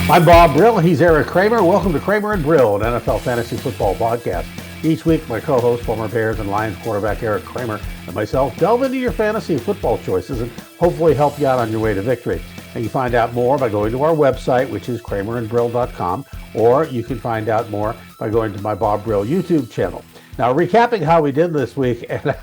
I'm Bob Brill. He's Erik Kramer. Welcome to Kramer and Brill, an NFL fantasy football podcast. Each week, my co-host, former Bears and Lions quarterback Erik Kramer, and myself delve into your fantasy football choices and hopefully help you out on your way to victory. And you find out more by going to our website, which is kramerandbrill.com, or you can find out more by going to my Bob Brill YouTube channel. Now, recapping how we did this week, and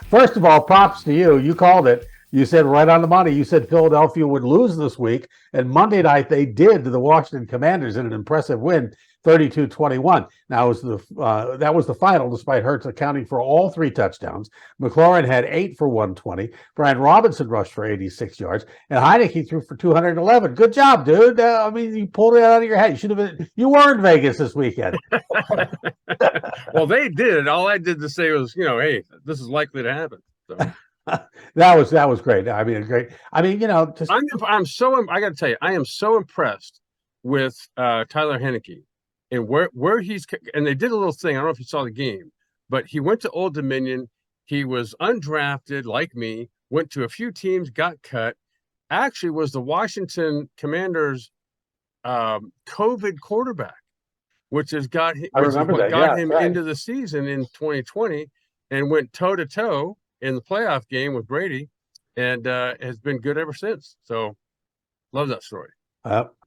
first of all, props to you. You called it. You said right on the money. You said Philadelphia would lose this week, and Monday night they did to the Washington Commanders in an impressive win, 32-21. Now, that was the final, despite Hurts accounting for all three touchdowns. McLaurin had 8 for 120. Brian Robinson rushed for 86 yards, and Heineke threw for 211. Good job, dude. You pulled it out of your head. You were in Vegas this weekend. Well, they did. All I did to say was, hey, this is likely to happen. So. That was great. Great. I got to tell you, I am so impressed with Tyler Heineke and where he's, and they did a little thing. I don't know if you saw the game, but he went to Old Dominion. He was undrafted like me, went to a few teams, got cut, actually was the Washington Commanders COVID quarterback, which got him into the season in 2020 and went toe to toe in the playoff game with Brady, and has been good ever since. So, love that story.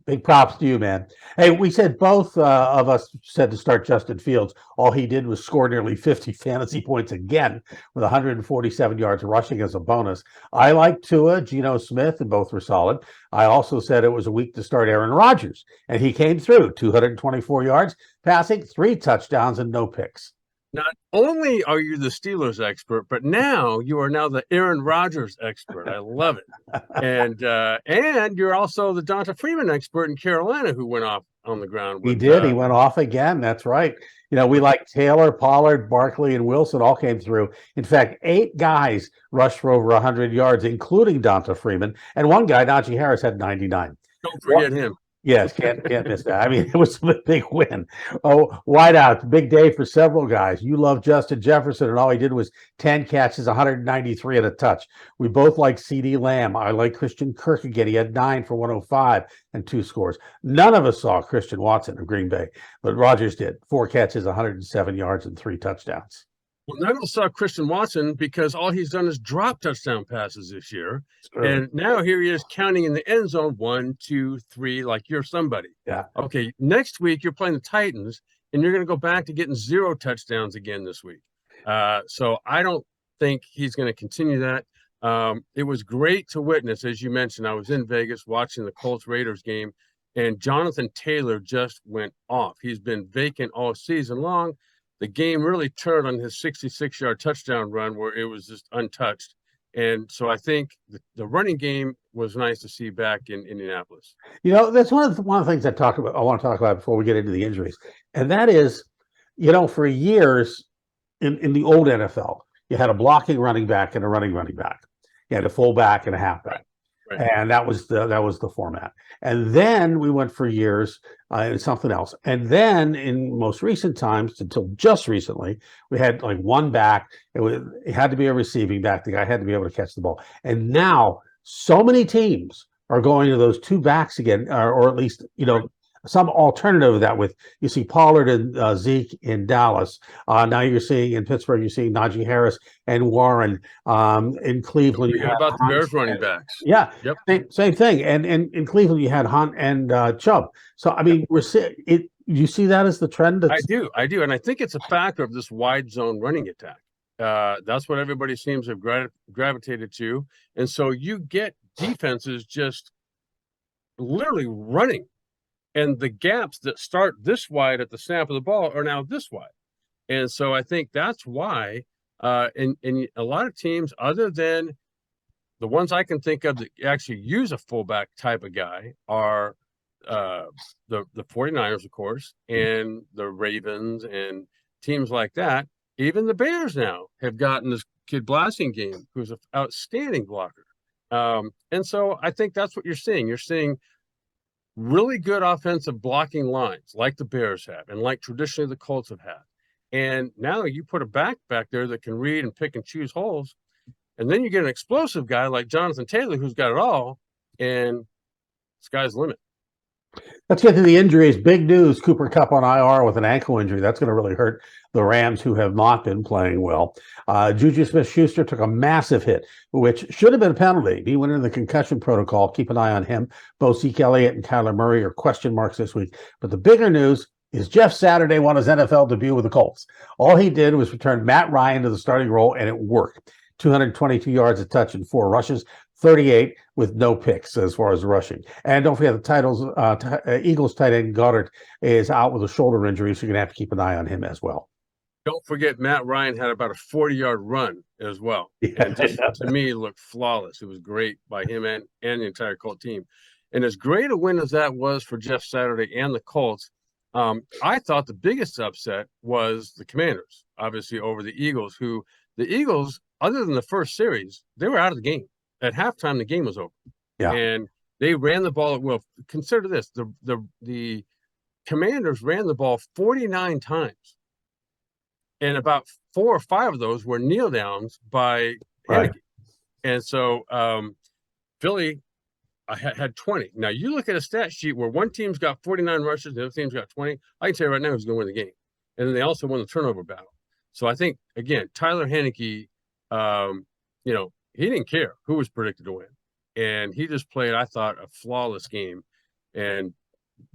Big props to you, man. Hey, we said both of us said to start Justin Fields. All he did was score nearly 50 fantasy points again with 147 yards rushing as a bonus. I like Tua, Geno Smith, and both were solid. I also said it was a week to start Aaron Rodgers, and he came through, 224 yards passing, 3 touchdowns, and no picks. Not only are you the Steelers expert, but now you are the Aaron Rodgers expert. I love it. And you're also the Donta Freeman expert in Carolina, who went off on the ground. He did. He went off again. That's right. We like Taylor, Pollard, Barkley, and Wilson all came through. In fact, 8 guys rushed for over 100 yards, including Donta Freeman. And one guy, Najee Harris, had 99. Don't forget him. Yes, can't miss that. It was a big win. Oh, wideout, big day for several guys. You love Justin Jefferson, and all he did was 10 catches, 193 and a touch. We both like CeeDee Lamb. I like Christian Kirk again. He had 9 for 105 and 2 scores. None of us saw Christian Watson of Green Bay, but Rodgers did. 4 catches, 107 yards, and 3 touchdowns. Well, none of us saw Christian Watson because all he's done is drop touchdown passes this year. And now here he is counting in the end zone 1, 2, 3, like you're somebody. Yeah. Okay. Next week, you're playing the Titans, and you're going to go back to getting 0 touchdowns again this week. So I don't think he's going to continue that. It was great to witness, as you mentioned. I was in Vegas watching the Colts-Raiders game, and Jonathan Taylor just went off. He's been vacant all season long. The game really turned on his 66-yard touchdown run where it was just untouched. And so I think the running game was nice to see back in Indianapolis. That's one of the things I want to talk about before we get into the injuries. And that is, for years in the old NFL, you had a blocking running back and a running back. You had a fullback and a halfback. Right. And that was the format. And then we went for years into something else. And then in most recent times, until just recently, we had like one back. It had to be a receiving back. The guy had to be able to catch the ball. And now so many teams are going to those 2 backs again, or at least, some alternative of that. With you see Pollard and Zeke in Dallas. Now you're seeing in Pittsburgh, you're seeing Najee Harris and Warren. In Cleveland, you about the Bears running backs. Yeah, yep. Same thing. And in Cleveland, you had Hunt and Chubb. So we're seeing it. You see that as the trend? I do, and I think it's a factor of this wide zone running attack. That's what everybody seems to have gravitated to, and so you get defenses just literally running. And the gaps that start this wide at the snap of the ball are now this wide. And so I think that's why in a lot of teams, other than the ones I can think of that actually use a fullback type of guy, are the 49ers, of course, and the Ravens and teams like that. Even the Bears now have gotten this kid Blasingame, who's an outstanding blocker. And so I think that's what you're seeing. You're seeing really good offensive blocking lines like the Bears have and like traditionally the Colts have had. And now you put a back there that can read and pick and choose holes. And then you get an explosive guy like Jonathan Taylor, who's got it all, and sky's the limit. Let's get to the injuries. Big news: Cooper Kupp on IR with an ankle injury. That's going to really hurt the Rams, who have not been playing well. Juju Smith-Schuster took a massive hit, which should have been a penalty. He went into the concussion protocol. Keep an eye on him. Both Zeke Elliott and Kyler Murray are question marks this week. But the bigger news is Jeff Saturday won his NFL debut with the Colts. All he did was return Matt Ryan to the starting role, and it worked. 222 yards a touch and 4 rushes, 38 with no picks as far as rushing. And don't forget the Eagles tight end Goddard is out with a shoulder injury, so you're going to have to keep an eye on him as well. Don't forget Matt Ryan had about a 40-yard run as well. Yeah, and just, to me, it looked flawless. It was great by him and the entire Colt team. And as great a win as that was for Jeff Saturday and the Colts, I thought the biggest upset was the Commanders, obviously, over the Eagles, who the Eagles, other than the first series, they were out of the game. At halftime, the game was over. Yeah. And they ran the ball at will. Consider this, the Commanders ran the ball 49 times. And about 4 or 5 of those were kneel downs by Heineke. Right. And so Philly had 20. Now, you look at a stat sheet where one team's got 49 rushes, the other team's got 20. I can tell you right now who's going to win the game. And then they also won the turnover battle. So I think, again, Tyler Heineke, he didn't care who was predicted to win. And he just played, I thought, a flawless game and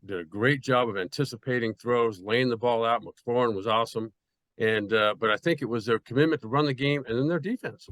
did a great job of anticipating throws, laying the ball out. McLaurin was awesome. And but I think it was their commitment to run the game and then their defense.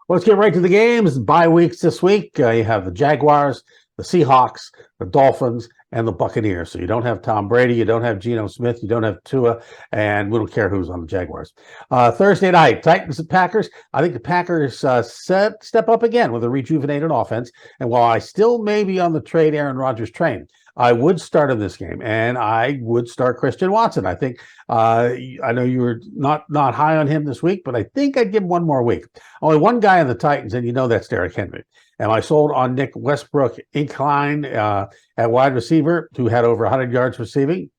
Let's get right to the games. Bye weeks this week. You have the Jaguars, the Seahawks, the Dolphins, and the Buccaneers. So you don't have Tom Brady, you don't have Geno Smith, you don't have Tua, and we don't care who's on the Jaguars. Thursday night, Titans and Packers. I think the Packers step up again with a rejuvenated offense. And while I still may be on the trade Aaron Rodgers train, I would start in this game, and I would start Christian Watson. I think I know you were not high on him this week, but I think I'd give him one more week. Only one guy on the Titans, and that's Derek Henry. Am I sold on Nick Westbrook incline at wide receiver, who had over 100 yards receiving?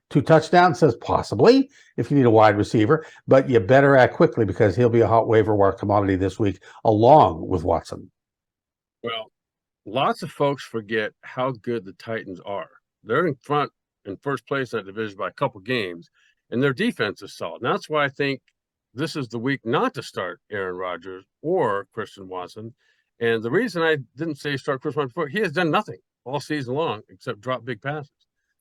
2 touchdowns, says possibly if you need a wide receiver, but you better act quickly because he'll be a hot waiver wire commodity this week along with Watson. Well, lots of folks forget how good the Titans are. They're in first place in that division by a couple games, and their defense is solid. And that's why I think this is the week not to start Aaron Rodgers or Christian Watson. And the reason I didn't say start Christian Watson before, he has done nothing all season long except drop big passes.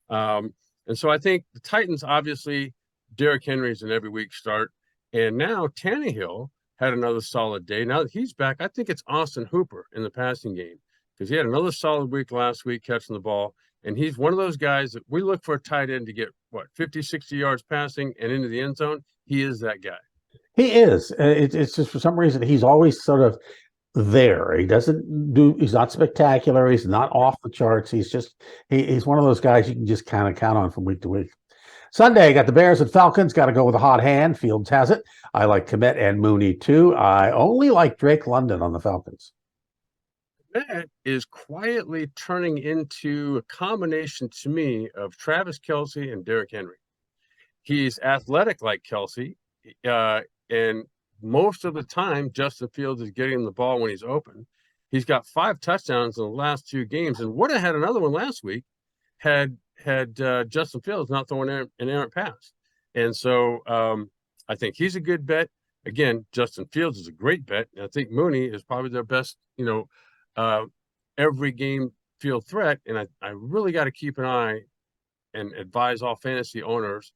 And so I think the Titans, obviously, Derek Henry's an every week start. And now Tannehill had another solid day. Now that he's back, I think it's Austin Hooper in the passing game, because he had another solid week last week catching the ball. And he's one of those guys that we look for a tight end to get, 50, 60 yards passing and into the end zone. He is that guy. He is. It's just for some reason he's always sort of there. He's not spectacular. He's not off the charts. He's one of those guys you can just kind of count on from week to week. Sunday, got the Bears and Falcons. Got to go with a hot hand. Fields has it. I like Kmet and Mooney too. I only like Drake London on the Falcons. That is quietly turning into a combination to me of Travis Kelce and Derrick Henry. He's athletic like Kelce, and most of the time, Justin Fields is getting him the ball when he's open. He's got 5 touchdowns in the last 2 games, and would have had another one last week had Justin Fields not thrown an errant pass. And so I think he's a good bet. Again, Justin Fields is a great bet. And I think Mooney is probably their best, every game field threat. And I really got to keep an eye and advise all fantasy owners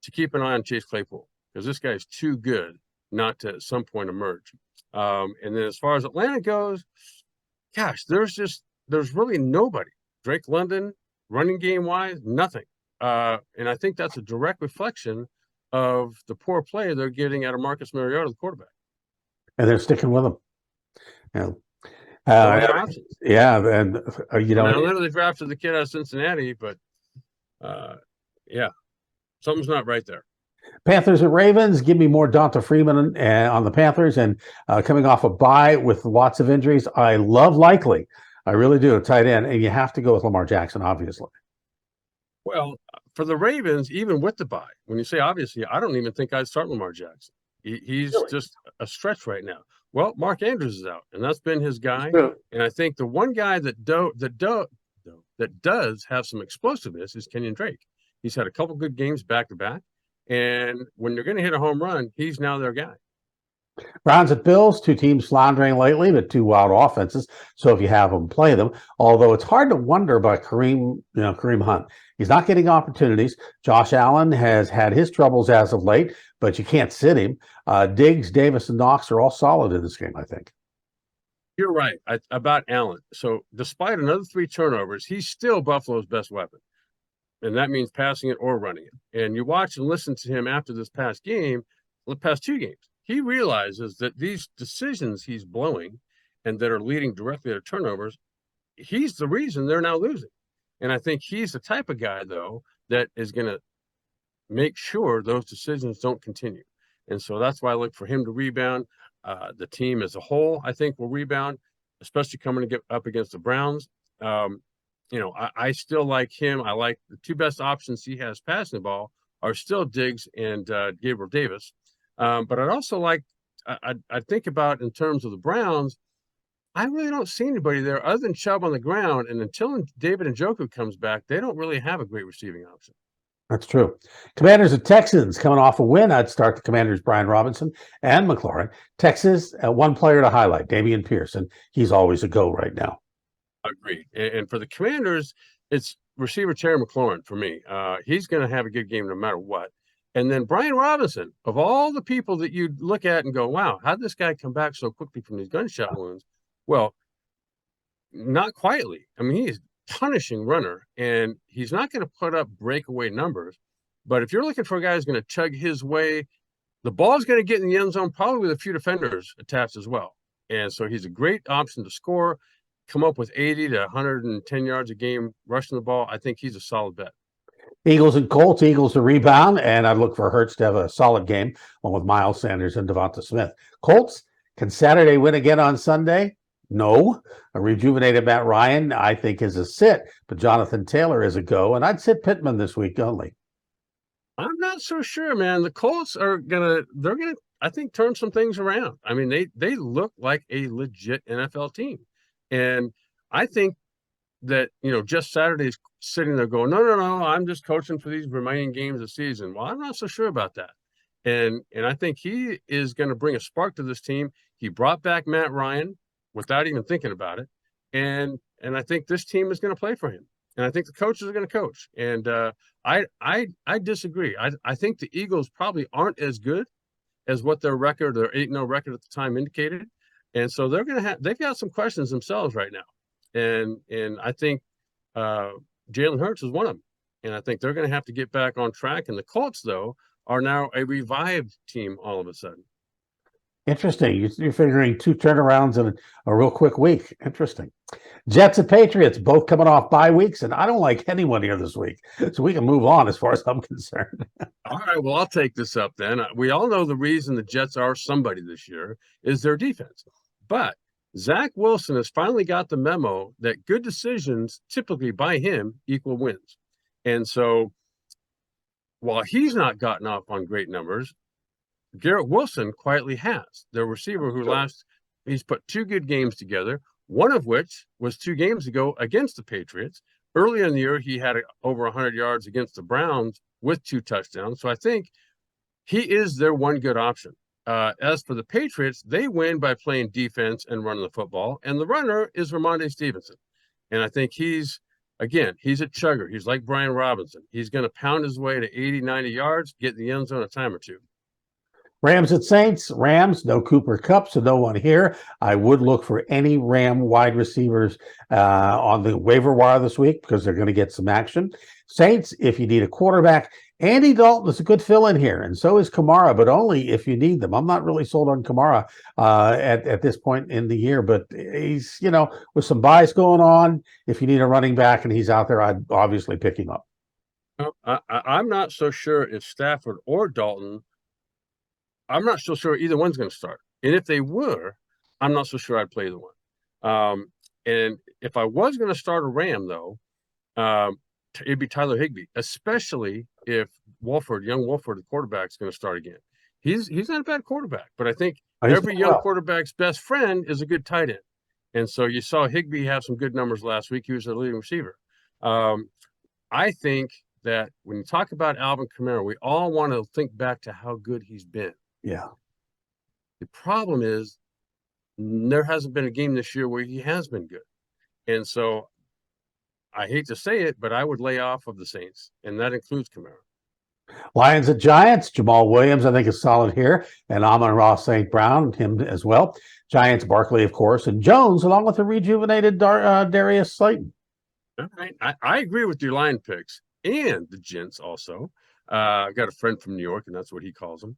to keep an eye on Chase Claypool, because this guy is too good not to at some point emerge. And then as far as Atlanta goes, gosh, there's really nobody. Drake London, running game wise, nothing. And I think that's a direct reflection of the poor play they're getting out of Marcus Mariota, the quarterback. And they're sticking with him. And I literally drafted the kid out of Cincinnati, but something's not right there. Panthers and Ravens. Give me more Donta Freeman on the Panthers, and coming off a bye with lots of injuries. I love Likely. I really do, a tight end, and you have to go with Lamar Jackson, obviously. Well, for the Ravens, even with the bye, when you say obviously, I don't even think I'd start Lamar Jackson. He's really just a stretch right now. Well, Mark Andrews is out, and that's been his guy. And I think the one guy that that does have some explosiveness is Kenyon Drake. He's had a couple good games back to back, and when they're going to hit a home run, he's now their guy. Browns at Bills, two teams floundering lately, but two wild offenses. So if you have them, play them. Although it's hard to wonder about Kareem Hunt. He's not getting opportunities. Josh Allen has had his troubles as of late, but you can't sit him. Diggs, Davis, and Knox are all solid in this game, I think. You're right about Allen. So despite another 3 turnovers, he's still Buffalo's best weapon. And that means passing it or running it. And you watch and listen to him after this past game, the past 2 games. He realizes that these decisions he's blowing and that are leading directly to turnovers, he's the reason they're now losing. And I think he's the type of guy, though, that is going to make sure those decisions don't continue. And so that's why I look for him to rebound. The team as a whole, I think, will rebound, especially coming to get up against the Browns. I still like him. I like the 2 best options he has passing the ball are still Diggs and Gabriel Davis. But I'd also I think about in terms of the Browns, I really don't see anybody there other than Chubb on the ground. And until David Njoku comes back, they don't really have a great receiving option. That's true. Commanders and Texans coming off a win. I'd start the Commanders, Brian Robinson and McLaurin. Texas, one player to highlight, Dameon Pierce, and he's always a go right now. Agreed. And for the Commanders, it's receiver Terry McLaurin for me. He's going to have a good game no matter what. And then Brian Robinson, of all the people that you look at and go, wow, how did this guy come back so quickly from these gunshot wounds? Well, not quietly. I mean, he's punishing runner, and he's not going to put up breakaway numbers. But if you're looking for a guy who's going to chug his way, the ball's going to get in the end zone, probably with a few defenders attached as well. And so he's a great option to score, come up with 80 to 110 yards a game rushing the ball. I think he's a solid bet. Eagles and Colts. Eagles to rebound, and I'd look for Hurts to have a solid game along with Miles Sanders and Devonta Smith. Colts, can Saturday win again on Sunday? No. A rejuvenated Matt Ryan, I think, is a sit, but Jonathan Taylor is a go, and I'd sit Pittman this week only. I'm not so sure, man. The Colts they're gonna, I think, turn some things around. I mean, they look like a legit NFL team. And I think that, just Saturday's sitting there going, no, I'm just coaching for these remaining games of the season. Well, I'm not so sure about that. And I think he is going to bring a spark to this team. He brought back Matt Ryan without even thinking about it. And I think this team is going to play for him. And I think the coaches are going to coach. And I disagree. I think the Eagles probably aren't as good as what their 8-0 record at the time indicated. And so they've got some questions themselves right now. And I think Jalen Hurts is one of them. And I think they're going to have to get back on track. And the Colts, though, are now a revived team all of a sudden. Interesting. You're figuring 2 turnarounds in a real quick week. Interesting. Jets and Patriots both coming off bye weeks, and I don't like anyone here this week. So we can move on as far as I'm concerned. All right, well, I'll take this up then. We all know the reason the Jets are somebody this year is their defense. But Zach Wilson has finally got the memo that good decisions typically by him equal wins. And so while he's not gotten off on great numbers, Garrett Wilson quietly has. The receiver he's put 2 good games together, one of which was 2 games ago against the Patriots. Earlier in the year, he had over 100 yards against the Browns with 2 touchdowns. So I think he is their one good option. As for the Patriots, they win by playing defense and running the football. And the runner is Ramondre Stevenson. And I think he's a chugger. He's like Brian Robinson. He's going to pound his way to 80, 90 yards, get in the end zone a time or 2. Rams at Saints. Rams, no Cooper Kupp, so no one here. I would look for any Ram wide receivers on the waiver wire this week because they're going to get some action. Saints, if you need a quarterback, Andy Dalton is a good fill-in here, and so is Kamara, but only if you need them. I'm not really sold on Kamara at this point in the year, but he's, with some bias going on, if you need a running back and he's out there, I'd obviously pick him up. I'm not so sure if Stafford or Dalton, I'm not so sure either one's going to start. And if they were, I'm not so sure I'd play the one. And if I was going to start a Ram, though, it'd be Tyler Higbee, especially if young Wolford, the quarterback, is going to start again. He's not a bad quarterback, but I think every young quarterback's best friend is a good tight end. And so you saw Higbee have some good numbers last week. He was a leading receiver. I think that when you talk about Alvin Kamara, we all want to think back to how good he's been. Yeah. The problem is there hasn't been a game this year where he has been good. And so I hate to say it, but I would lay off of the Saints, and that includes Kamara. Lions at Giants. Jamal Williams, I think, is solid here. And Amon-Ra St. Brown, him as well. Giants, Barkley, of course, and Jones, along with the rejuvenated Darius Slayton. All right. I agree with your line picks and the gents also. I've got a friend from New York, and that's what he calls them,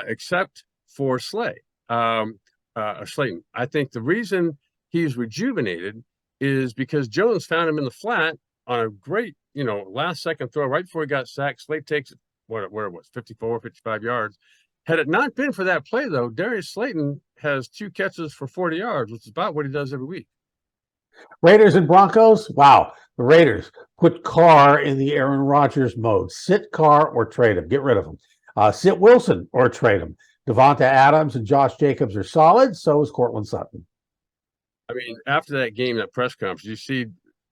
except for Slayton. I think the reason he's rejuvenated is because Jones found him in the flat on a great, last second throw right before he got sacked. Slate takes it, where it was, 54, 55 yards. Had it not been for that play, though, Darius Slayton has 2 catches for 40 yards, which is about what he does every week. Raiders and Broncos. Wow. The Raiders put Carr in the Aaron Rodgers mode. Sit Carr or trade him. Get rid of him. Sit Wilson or trade him. Devonta Adams and Josh Jacobs are solid. So is Cortland Sutton. I mean, after that game, that press conference, you see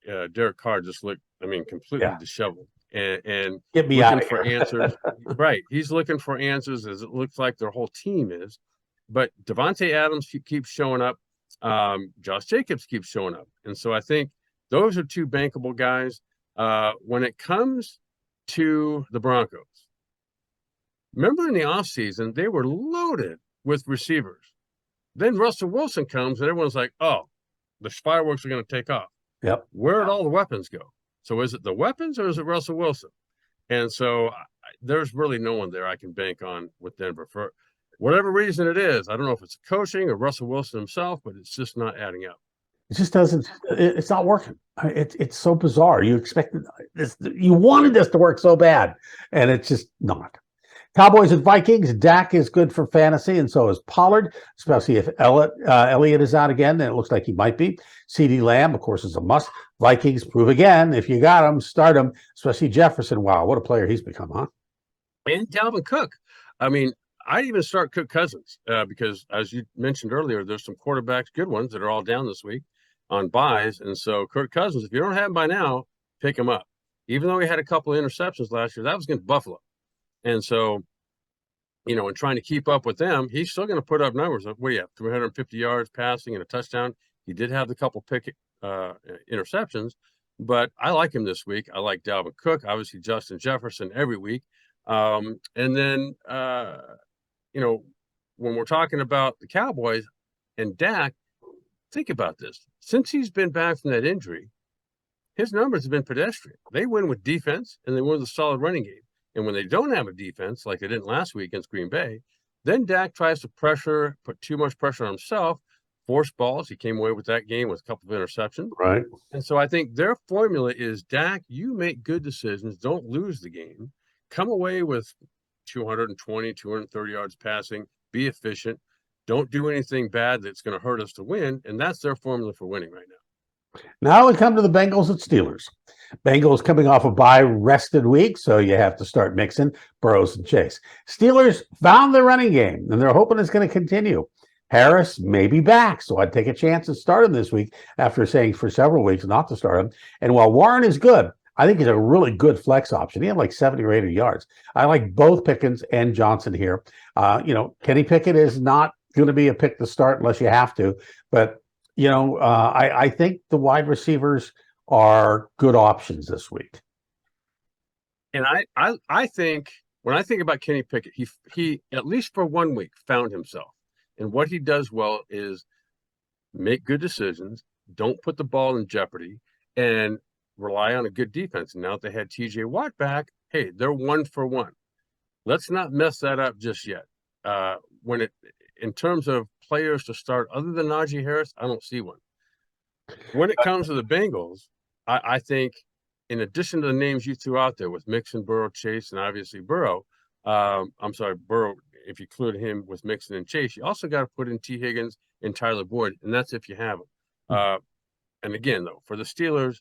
Derek Carr just look, completely disheveled and get me looking out for answers. Right. He's looking for answers, as it looks like their whole team is. But Devonta Adams keeps showing up. Josh Jacobs keeps showing up. And so I think those are 2 bankable guys. When it comes to the Broncos, remember in the offseason, they were loaded with receivers. Then Russell Wilson comes, and everyone's like, oh, the fireworks are going to take off. Yep. Where did all the weapons go? So is it the weapons or is it Russell Wilson? And so there's really no one there I can bank on with Denver for whatever reason it is. I don't know if it's coaching or Russell Wilson himself, but it's just not adding up. It just doesn't. It's not working. It's so bizarre. You expected this. You wanted this to work so bad, and it's just not. Cowboys and Vikings. Dak is good for fantasy, and so is Pollard, especially if Elliott is out again, and it looks like he might be. CeeDee Lamb, of course, is a must. Vikings prove again. If you got him, start him, especially Jefferson. Wow, what a player he's become, huh? And Dalvin Cook. I'd even start Cook Cousins because, as you mentioned earlier, there's some quarterbacks, good ones, that are all down this week on buys. And so Kirk Cousins, if you don't have him by now, pick him up. Even though he had a couple of interceptions last year, that was against Buffalo. And so, in trying to keep up with them, he's still going to put up numbers. What do you have, 350 yards passing and a touchdown? He did have the couple pick interceptions, but I like him this week. I like Dalvin Cook, obviously Justin Jefferson every week. And then, when we're talking about the Cowboys and Dak, think about this. Since he's been back from that injury, his numbers have been pedestrian. They win with defense, and they win with a solid running game. And when they don't have a defense, like they didn't last week against Green Bay, then Dak tries to put too much pressure on himself, force balls. He came away with that game with a couple of interceptions. Right. And so I think their formula is, Dak, you make good decisions, don't lose the game, come away with 220, 230 yards passing, be efficient, don't do anything bad that's going to hurt us to win. And that's their formula for winning right now. Now we come to the Bengals and Steelers. Bengals coming off a bye rested week, so you have to start mixing Burrows and Chase. Steelers found the running game, and they're hoping it's going to continue. Harris may be back, so I'd take a chance to start him this week after saying for several weeks not to start him. And while Warren is good, I think he's a really good flex option. He had like 70 or 80 yards. I like both Pickens and Johnson here. Kenny Pickett is not going to be a pick to start unless you have to, but I think the wide receivers are good options this week. And I think when I think about Kenny Pickett, he at least for 1 week found himself. And what he does well is make good decisions, don't put the ball in jeopardy, and rely on a good defense. And now that they had TJ Watt back, hey, they're 1 for 1. Let's not mess that up just yet. In terms of players to start other than Najee Harris, I don't see one. When it comes to the Bengals, I think in addition to the names you threw out there with Mixon, Burrow, Chase, and obviously Burrow, Burrow, if you include him with Mixon and Chase, you also got to put in T. Higgins and Tyler Boyd, and that's if you have them. And again, though, for the Steelers,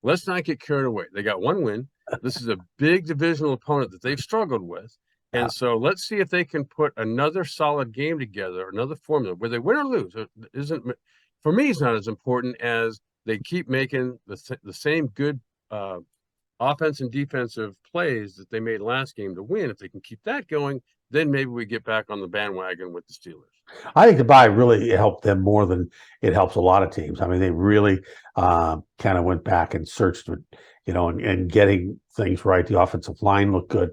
let's not get carried away. They got 1 win. This is a big divisional opponent that they've struggled with. And so let's see if they can put another solid game together, another formula, where they win or lose. For me, it's not as important as they keep making the same good offense and defensive plays that they made last game to win, if they can keep that going, then maybe we get back on the bandwagon with the Steelers. I think the bye really helped them more than it helps a lot of teams. I mean, they really kind of went back and searched, and getting things right. The offensive line looked good,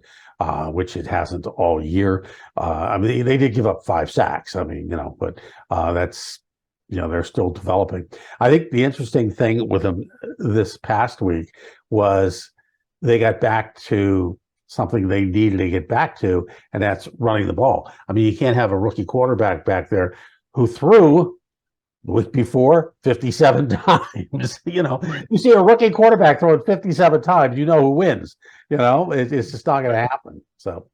which it hasn't all year. I mean, they did give up 5 sacks. I mean, but that's, they're still developing. I think the interesting thing with them this past week was they got back to something they needed to get back to, and that's running the ball. I mean, you can't have a rookie quarterback back there who threw the week before 57 times. You see a rookie quarterback throwing 57 times, who wins. It's just not going to happen. So,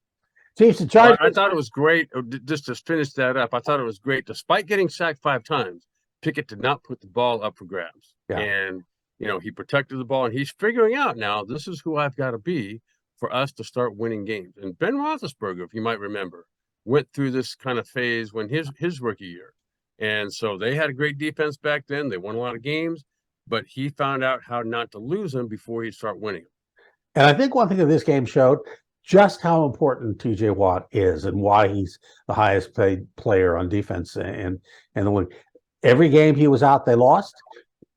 Chiefs and Chargers. I thought it was great. Just to finish that up, I thought it was great. Despite getting sacked 5 times, Pickett did not put the ball up for grabs. Yeah. And, he protected the ball, and he's figuring out now, this is who I've got to be for us to start winning games. And Ben Roethlisberger, if you might remember, went through this kind of phase when his rookie year. And so they had a great defense back then. They won a lot of games, but he found out how not to lose them before he'd start winning them. And I think one thing that this game showed just how important TJ Watt is and why he's the highest paid player on defense. And every game he was out, they lost.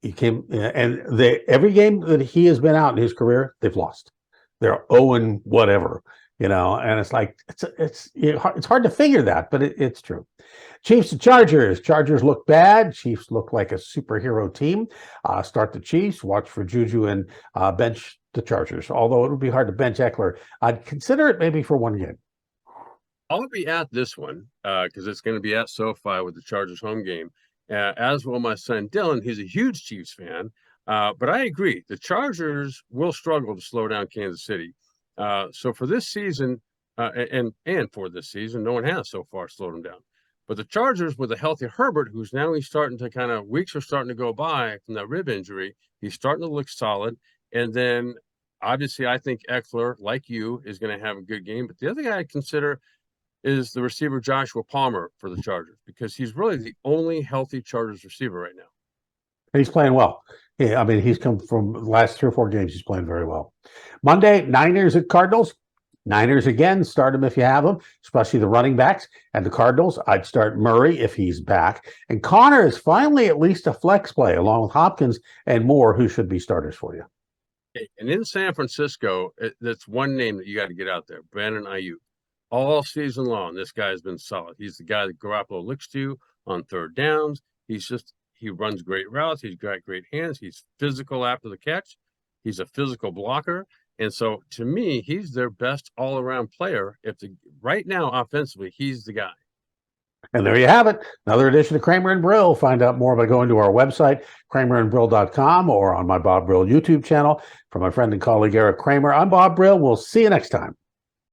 He came, and every game that he has been out in his career, they've lost. They're 0 whatever, and it's like it's hard to figure that, but it's true. Chiefs and Chargers. Chargers look bad. Chiefs look like a superhero team. Start the Chiefs. Watch for Juju and bench the Chargers. Although it would be hard to bench Eckler, I'd consider it maybe for one game. I'll be at this one because it's going to be at SoFi with the Chargers home game. As will my son Dylan. He's a huge Chiefs fan. But I agree. The Chargers will struggle to slow down Kansas City. So for this season, and for this season, no one has so far slowed them down. But the Chargers with a healthy Herbert, who's starting to weeks are starting to go by from that rib injury. He's starting to look solid. And then obviously I think Eckler, like you, is going to have a good game. But the other guy I consider is the receiver Joshua Palmer for the Chargers, because he's really the only healthy Chargers receiver right now. And he's playing well. Yeah, I mean, he's come from the last 3 or 4 games. He's playing very well. Monday, Niners at Cardinals. Niners again, start them if you have them, especially the running backs. And the Cardinals, I'd start Murray if he's back. And Connor is finally at least a flex play, along with Hopkins and Moore, who should be starters for you. And in San Francisco, that's one name that you got to get out there, Brandon Ayuk. All season long, this guy has been solid. He's the guy that Garoppolo looks to on 3rd downs. He runs great routes. He's got great hands. He's physical after the catch. He's a physical blocker. And so, to me, he's their best all-around player. Right now, offensively, he's the guy. And there you have it. Another edition of Kramer and Brill. Find out more by going to our website, kramerandbrill.com, or on my Bob Brill YouTube channel. For my friend and colleague, Erik Kramer, I'm Bob Brill. We'll see you next time.